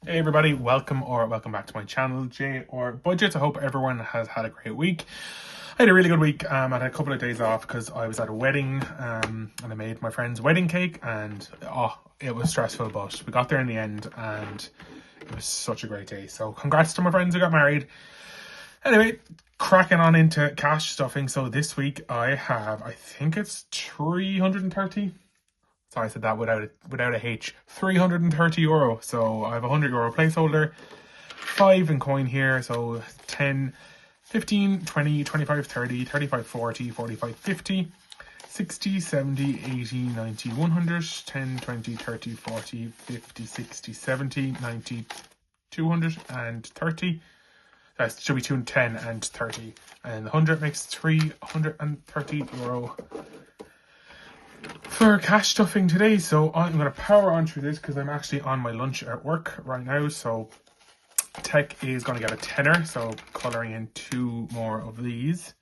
Hey everybody, welcome back to my channel, Jay or Budgets. I hope everyone has had a great week. I had a really good week. I had a couple of days off because I was at a wedding and I made my friend's wedding cake, and it was stressful, but we got there in the end and it was such a great day. So congrats to my friends who got married. Anyway, cracking on into cash stuffing. So this week I have, I think it's 330. Sorry, I said that without a H. €330. So I have a €100 placeholder, 5 in coin here. So 10, 15, 20, 25, 30, 35, 40, 45, 50, 60, 70, 80, 90, 100, 10, 20, 30, 40, 50, 60, 70, 90, 200 and 30. That should be 210 and 30. And the 100 makes €330 for cash stuffing today. So I'm going to power on through this because I'm actually on my lunch at work right now. So Tech is going to get a tenner, so colouring in 2 more of these.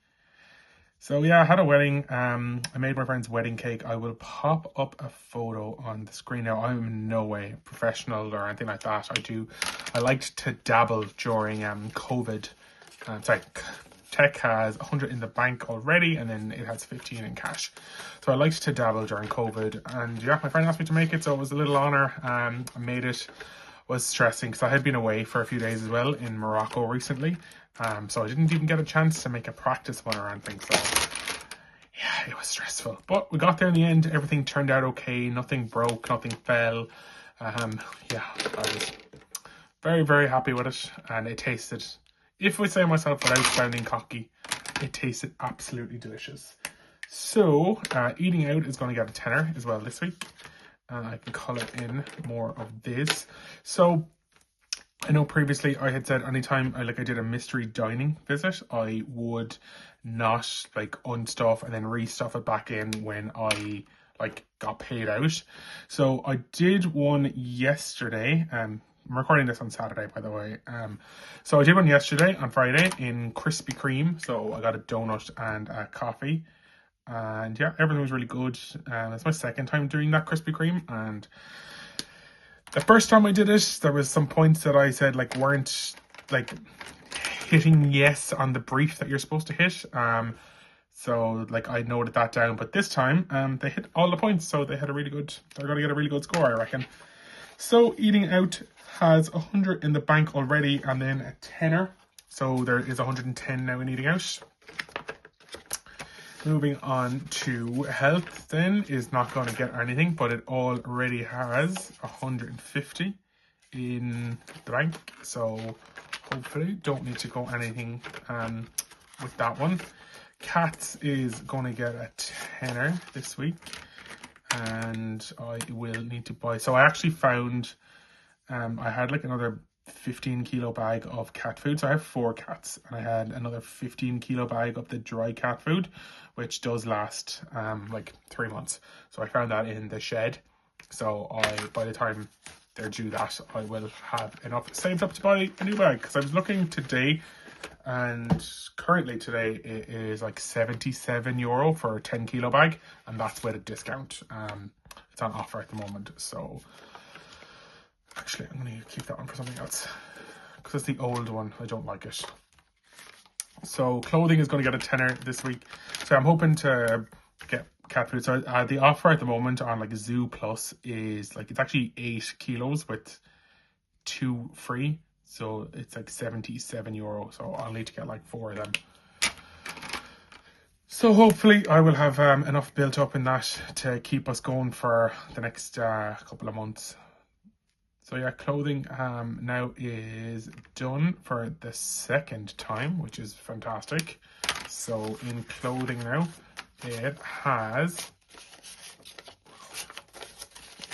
So yeah, I had a wedding. I made my friend's wedding cake. I will pop up a photo on the screen now. I'm in no way professional or anything like that. I liked to dabble during COVID. Tech has 100 in the bank already, and then it has 15 in cash. So I liked to dabble during COVID, and yeah, my friend asked me to make it, so it was a little honor. I made it. Was stressing because I had been away for a few days as well in Morocco recently, so I didn't even get a chance to make a practice one or anything. So yeah, it was stressful, but we got there in the end. Everything turned out okay. Nothing broke, nothing fell. Yeah, I was very, very happy with it, and it tasted, if I say myself without sounding cocky, it tasted absolutely delicious. So eating out is going to get a tenner as well this week. I can colour in more of this. So I know previously I had said anytime I did a mystery dining visit, I would not unstuff and then restuff it back in when I got paid out. So I did one yesterday. I'm recording this on Saturday, by the way. So I did one yesterday on Friday in Krispy Kreme. So I got a donut and a coffee. And yeah, everything was really good. It's my second time doing that Krispy Kreme, and the first time I did it, there was some points that I said weren't hitting yes on the brief that you're supposed to hit. So I noted that down, but this time they hit all the points, so they're going to get a really good score, I reckon. So eating out has 100 in the bank already, and then a tenner, so there is 110 now in eating out. Moving on to health then is not going to get anything, but it already has 150 in the bank. So hopefully don't need to go anything with that one. Cats is going to get a tenner this week, and I will need to buy. So I actually found I had another 15-kilo bag of cat food. So I have 4 cats, and I had another 15-kilo bag of the dry cat food, which does last 3 months. So I found that in the shed. So by the time they're due that, I will have enough saved up to buy a new bag, because I was looking today, and currently today it is €77 for a 10-kilo bag, and that's with a discount. It's on offer at the moment. So actually, I'm going to keep that one for something else, because it's the old one. I don't like it. So clothing is going to get a tenner this week. So I'm hoping to get cat food. So the offer at the moment on Zoo Plus is it's actually 8 kilos with 2 free. So it's €77. So I'll need to get 4 of them. So hopefully I will have enough built up in that to keep us going for the next couple of months. So yeah, clothing now is done for the second time, which is fantastic. So in clothing now, it has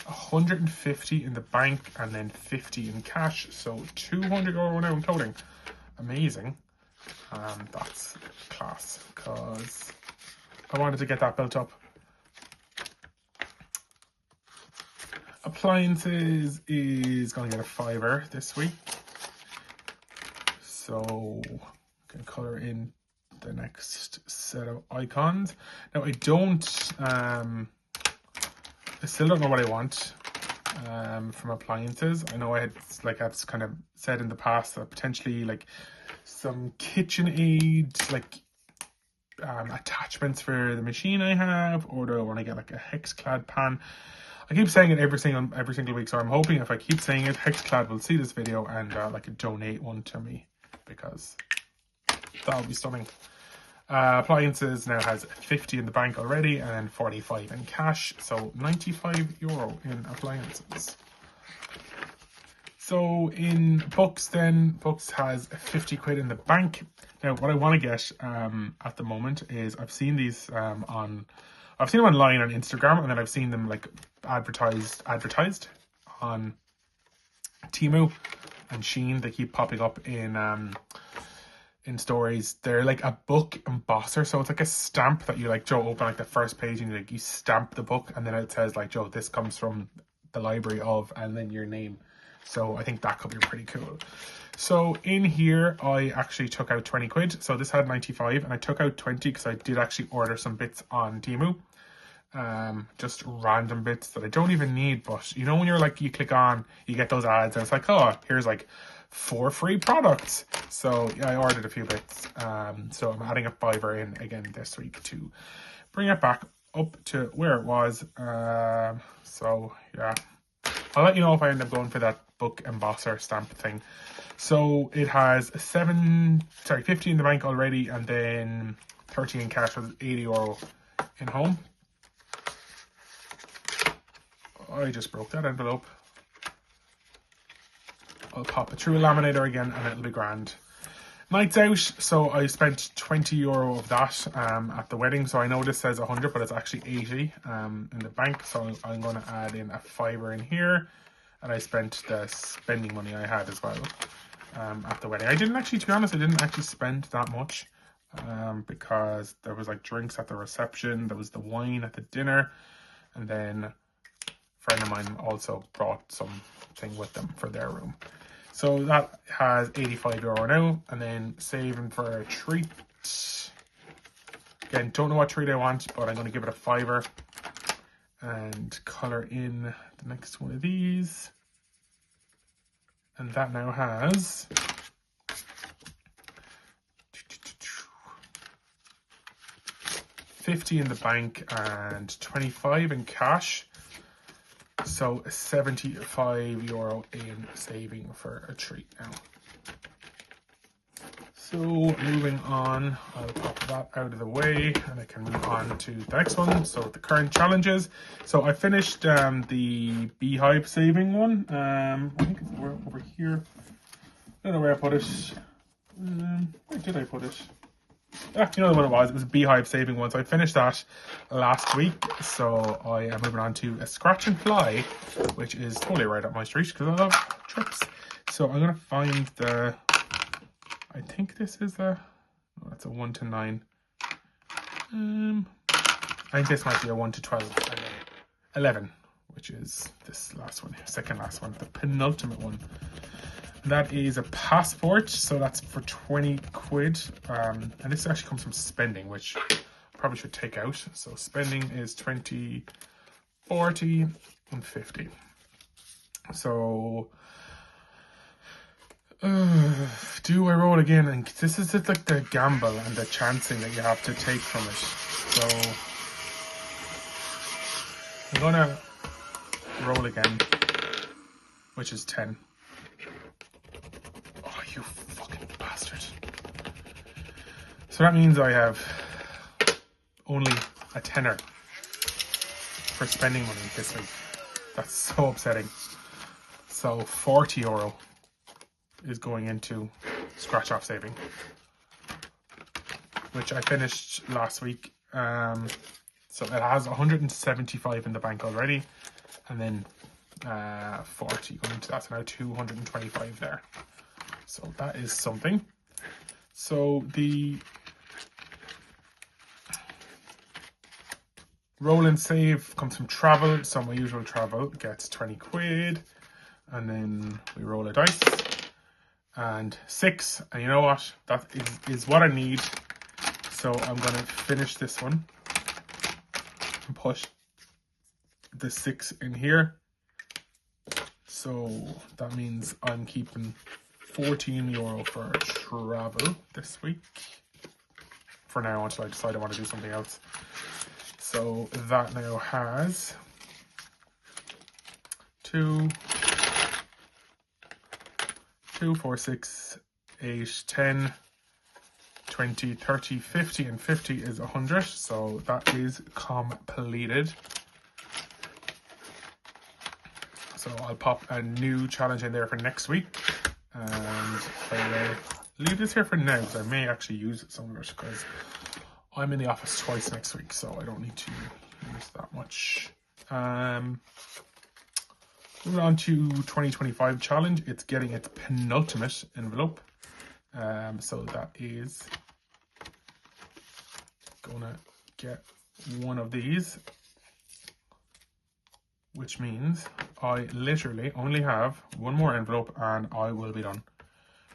150 in the bank and then 50 in cash. So €200 now in clothing. Amazing. That's class, because I wanted to get that built up. Appliances is going to get a $5 this week. So I can colour in the next set of icons. Now I still don't know what I want. from appliances. I know I've kind of said in the past that potentially like some KitchenAid like attachments for the machine I have, or do I want to get like a Hexclad pan? I keep saying it every single week, so I'm hoping if I keep saying it, Hexclad will see this video and like donate one to me, because that would be stunning. Appliances now has 50 in the bank already and 45 in cash, so €95 in appliances. So in books then, books has 50 quid in the bank. Now what I want to get at the moment is I've seen these online on Instagram, and then I've seen them like advertised on Temu and Shein. They keep popping up in stories. They're like a book embosser, so it's like a stamp that you like, Joe, open like the first page and you stamp the book, and then it says like, Joe, this comes from the library of, and then your name. So I think that could be pretty cool. So in here I actually took out 20 quid. So this had 95 and I took out 20 because I did actually order some bits on Temu. Just random bits that I don't even need, but you know when you're like, you click on, you get those ads and it's like, oh, here's like 4 free products. So yeah, I ordered a few bits. So I'm adding a $5 in again this week to bring it back up to where it was. So yeah, I'll let you know if I end up going for that book embosser stamp thing. So it has 50 in the bank already, and then 30 in cash with €80 in home. I just broke that envelope. I'll pop it through a laminator again and it'll be grand. Nights out, so I spent €20 of that at the wedding. So I know this says 100, but it's actually 80 in the bank. So I'm going to add in a $5 in here. And I spent the spending money I had as well at the wedding. I didn't actually, to be honest, I didn't actually spend that much because there was like drinks at the reception. There was the wine at the dinner. And then a friend of mine also brought something with them for their room. So that has €85 now, and then saving for a treat. Again, don't know what treat I want, but I'm going to give it a $5 and colour in the next one of these. And that now has $50 in the bank and 25 in cash. So €75 in saving for a treat now. So moving on, I'll pop that out of the way and I can move on to the next one. So the current challenges. So I finished the beehive saving one. I think it's over here. I don't know where I put it. Where did I put it? You know what it was? It was a beehive saving one. So I finished that last week. So I am moving on to a scratch and fly, which is totally right up my street because I love trips. So I'm going to find the... I think this is that's a 1 to 9. I think this might be a 1 to 12. 11, which is this last one, second last one, the penultimate one. That is a passport, so that's for 20 quid. And this actually comes from spending, which I probably should take out. So spending is 20, 40, and 50. So do I roll again? And this is like the gamble and the chancing that you have to take from it. So I'm gonna roll again, which is 10. Oh, you fucking bastard. So that means I have only a tenner for spending money this week. That's so upsetting. So €40 is going into scratch off saving, which I finished last week. So it has 175 in the bank already, and then 40 going into that, so now 225 there. So that is something. So the roll and save comes from travel, so my usual travel gets 20 quid, and then we roll a dice. And 6, and you know what, that is what I need. So I'm going to finish this one and put the 6 in here, So that means I'm keeping €14 for travel this week. For now, until I decide I want to do something else. So that now has 2, 4, 6, 8, 10, 20, 30, 50, and 50 is 100. So that is completed. So I'll pop a new challenge in there for next week. And I will leave this here for now because I may actually use some of it because I'm in the office twice next week, so I don't need to use that much. Moving on to 2025 challenge. It's getting its penultimate envelope. So that is gonna get one of these, which means I literally only have one more envelope and I will be done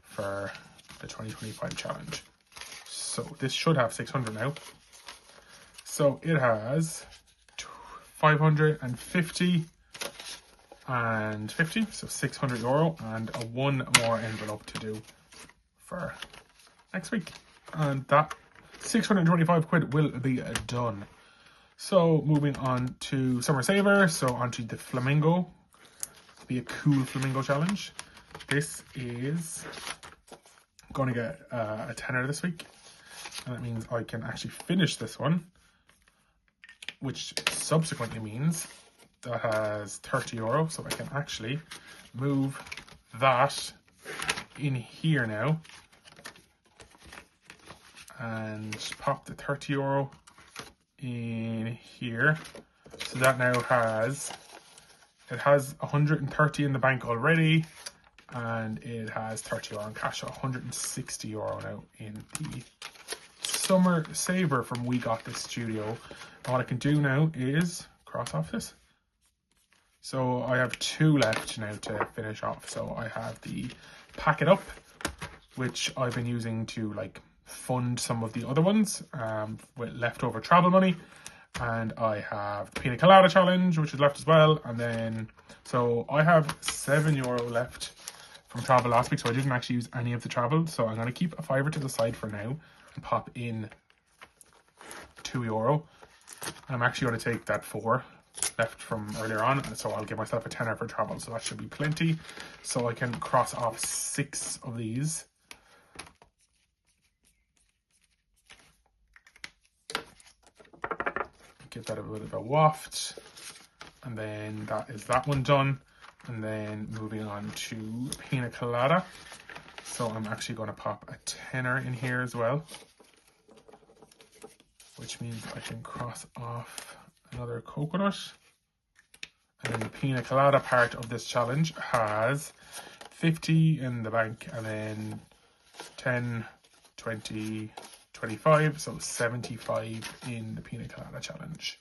for the 2025 challenge. So this should have 600 now. So it has 550 and 50, so €600, and one more envelope to do for next week. And that 625 quid will be done. So moving on to Summer Saver, so onto the Flamingo. It'll be a cool Flamingo challenge. This is going to get a tenner this week. And that means I can actually finish this one, which subsequently means that has €30. So I can actually move that in here now and pop the €30 in here. So that now has, it has 130 in the bank already, and it has €30 in cash, so €160 now in the Summer Saver from wegotthisforyou. And what I can do now is cross off this. So I have 2 left now to finish off. So I have the Pack It Up, which I've been using to like fund some of the other ones with leftover travel money. And I have the Pina Colada challenge, which is left as well. And then, so I have €7 left from travel last week. So I didn't actually use any of the travel. So I'm going to keep a fiver to the side for now and pop in €2. I'm actually going to take that 4 left from earlier on, so I'll give myself a tenner for travel, so that should be plenty. So I can cross off 6 of these. Give that a bit of a waft, and then that is that one done. And then moving on to Pina Colada. So I'm actually going to pop a tenner in here as well, which means I can cross off another coconut. And then the Pina Colada part of this challenge has 50 in the bank, and then 10, 20, 25, so 75 in the Pina Colada challenge.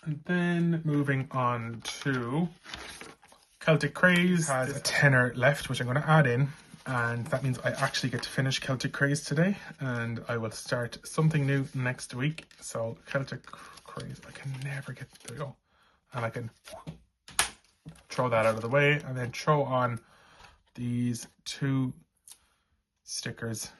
And then moving on to Celtic Craze, has a tenner left, which I'm going to add in. And that means I actually get to finish Celtic Craze today, and I will start something new next week. So Celtic Craze, I can never get, there we go. And I can throw that out of the way and then throw on these 2 stickers.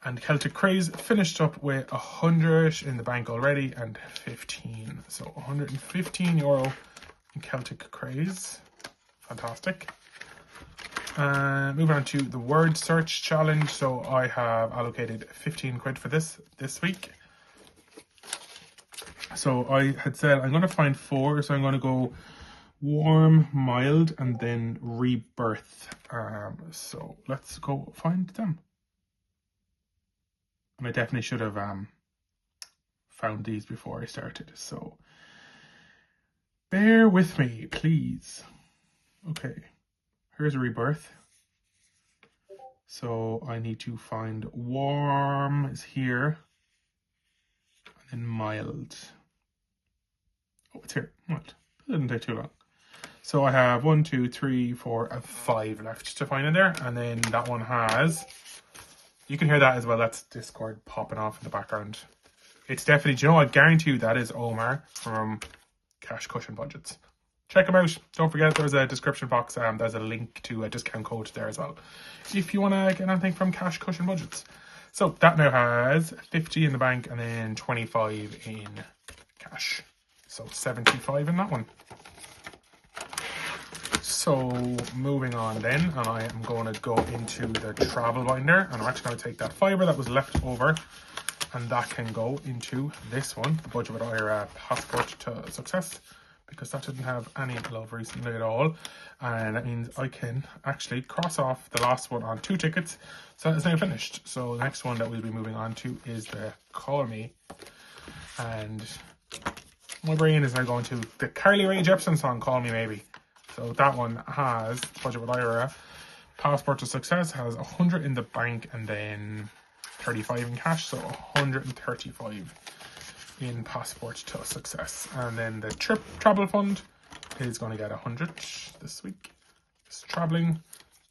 And Celtic Craze finished up with 100 in the bank already and 15. So €115 in Celtic Craze. Fantastic. Moving on to the word search challenge. So I have allocated 15 quid for this week. So I had said I'm going to find 4. So I'm going to go warm, mild, and then rebirth. So let's go find them. And I definitely should have found these before I started. So bear with me, please. Okay. Here's a rebirth. So I need to find warm is here, and then mild. Oh, it's here. Mild. It didn't take too long. So I have 1, 2, 3, 4, and 5 left to find in there, and then that one has. You can hear that as well. That's Discord popping off in the background. It's definitely, do you know, I guarantee you that is Omar from Cash Cushion Budgets. Check them out. Don't forget there's a description box. There's a link to a discount code there as well, if you want to get anything from Cash Cushion Budgets. So that now has 50 in the bank and then 25 in cash. So 75 in that one. So moving on then, and I am going to go into the travel binder, and I'm actually going to take that fibre that was left over, and that can go into this one, the Budget with Ira Passport to Success, because that didn't have any love recently at all. And that means I can actually cross off the last one on 2 tickets, so it's now finished. So the next one that we'll be moving on to is the Call Me, and my brain is now going to the Carly Rae Jepsen song, Call Me Maybe. So that one has Budget with Ira Passport to Success, has 100 in the bank and then 35 in cash, so 135 in Passport to Success. And then the travel fund is going to get 100 this week. This traveling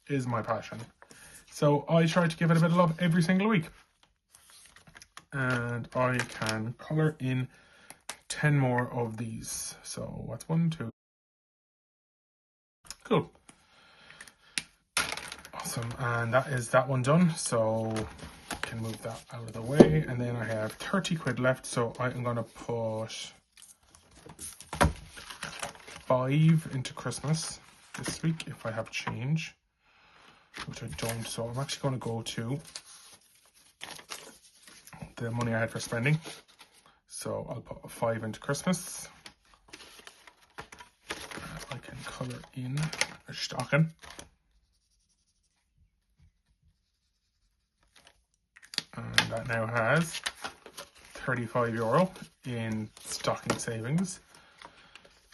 is my passion, so I try to give it a bit of love every single week. And I can colour in 10 more of these. So what's 1, 2? Cool. Awesome. And that is that one done. So I can move that out of the way. And then I have 30 quid left. So I am going to put 5 into Christmas this week if I have change, which I don't. So I'm actually going to go to the money I had for spending. So I'll put 5 into Christmas. I can colour in a stocking. And that now has €35 in stocking savings.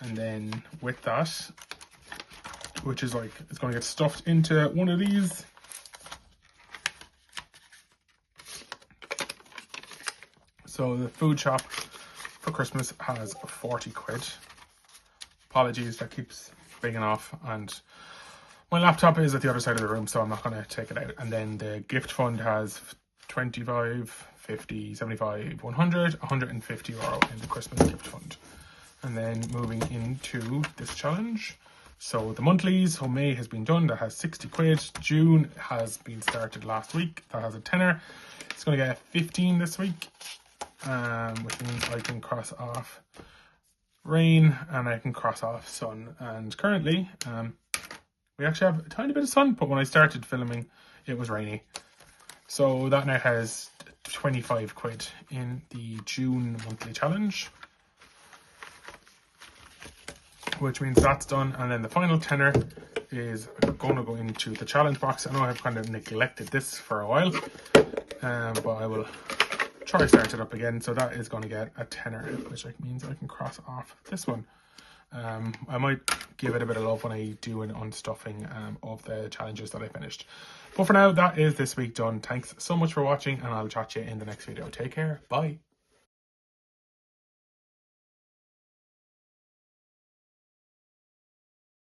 And then with that, which is like, it's going to get stuffed into one of these. So the food shop for Christmas has 40 quid. Apologies, that keeps breaking off, and my laptop is at the other side of the room, so I'm not going to take it out. And then the gift fund has 25, 50, 75, 100, €150 in the Christmas gift fund. And then moving into this challenge. So the monthlies, so May has been done, that has 60 quid. June has been started last week, that has a tenner. It's going to get 15 this week, which means I can cross off rain and I can cross off sun. And currently we actually have a tiny bit of sun, but when I started filming it was rainy. So that now has 25 quid in the June monthly challenge, which means that's done. And then the final tenner is going to go into the challenge box. I know I've kind of neglected this for a while, but I will try to start it up again. So that is going to get a tenner, which means I can cross off this one. I might give it a bit of love when I do an unstuffing of the challenges that I finished. But for now, that is this week done. Thanks so much for watching, and I'll chat to you in the next video. Take care. Bye.